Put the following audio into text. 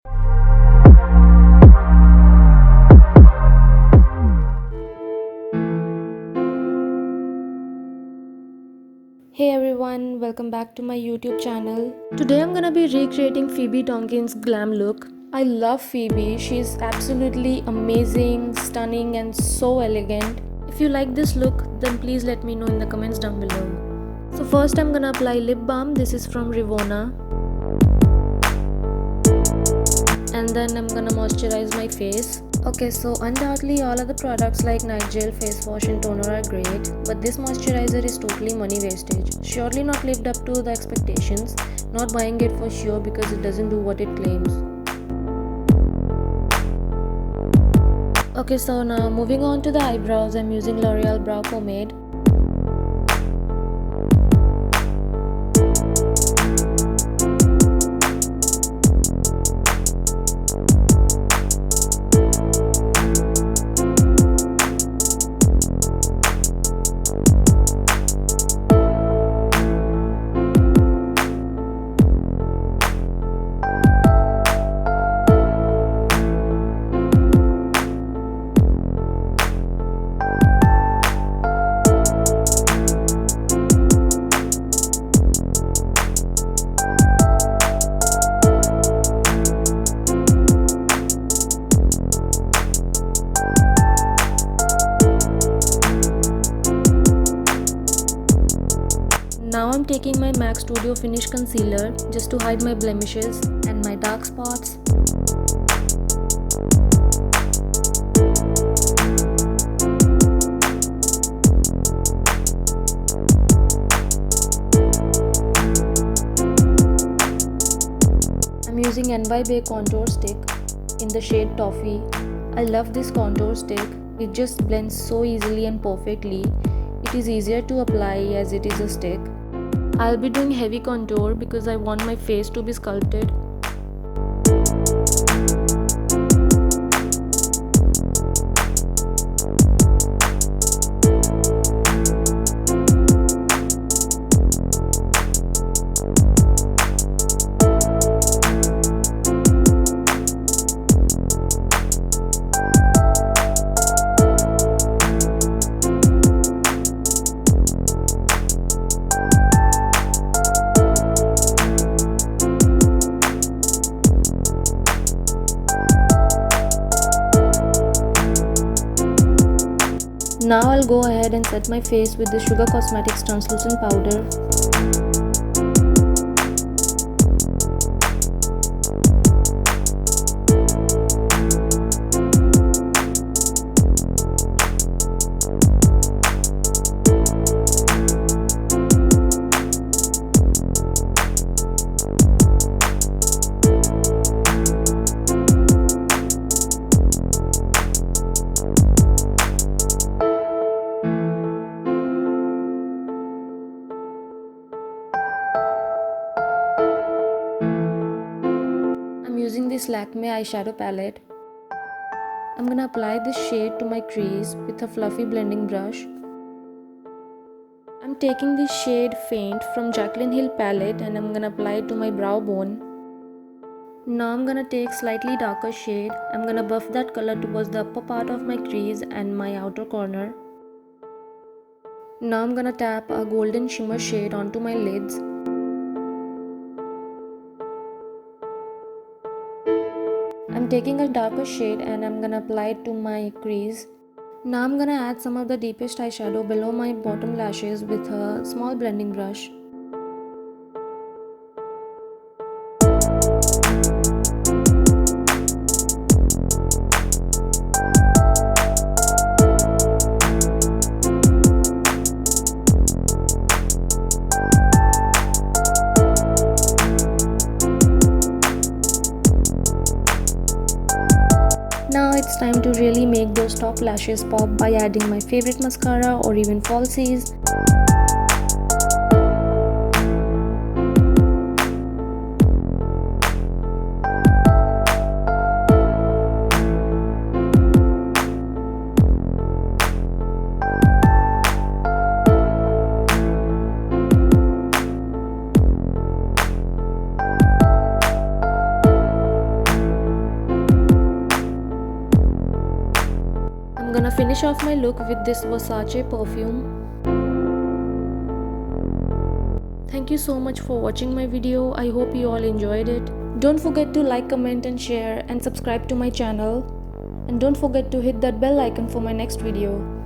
Hey everyone, welcome back to my YouTube channel. Today I'm gonna be recreating Phoebe Tonkin's glam look. I love Phoebe, she's absolutely amazing, stunning and so elegant. If you like this look, then please let me know in the comments down below. So first I'm gonna apply lip balm, this is from Rivona. And then I'm gonna moisturize my face. Okay, so undoubtedly all other products like night gel, face wash and toner are great, but this moisturizer is totally money wastage. Surely not lived up to the expectations, not buying it for sure because it doesn't do what it claims. Okay, so now moving on to the eyebrows, I'm using L'Oreal Brow Pomade. Now I'm taking my M.A.C Studio Finish Concealer just to hide my blemishes and my dark spots. I'm using NY contour stick in the shade Toffee. I love this contour stick, it just blends so easily and perfectly. It is easier to apply as it is a stick. I'll be doing heavy contour because I want my face to be sculpted. Now I'll go ahead and set my face with the Sugar Cosmetics translucent powder. I'm using this Lakme eyeshadow palette. I'm gonna apply this shade to my crease with a fluffy blending brush. I'm taking this shade Faint from Jaclyn Hill palette and I'm gonna apply it to my brow bone. Now I'm gonna take slightly darker shade. I'm gonna buff that color towards the upper part of my crease and my outer corner. Now I'm gonna tap a golden shimmer shade onto my lids. I'm taking a darker shade and I'm gonna apply it to my crease. Now I'm gonna add some of the deepest eyeshadow below my bottom lashes with a small blending brush. Now it's time to really make those top lashes pop by adding my favorite mascara or even falsies. I'm gonna finish off my look with this Versace perfume. Thank you so much for watching my video. I hope you all enjoyed it. Don't forget to like, comment and share and subscribe to my channel. And don't forget to hit that bell icon for my next video.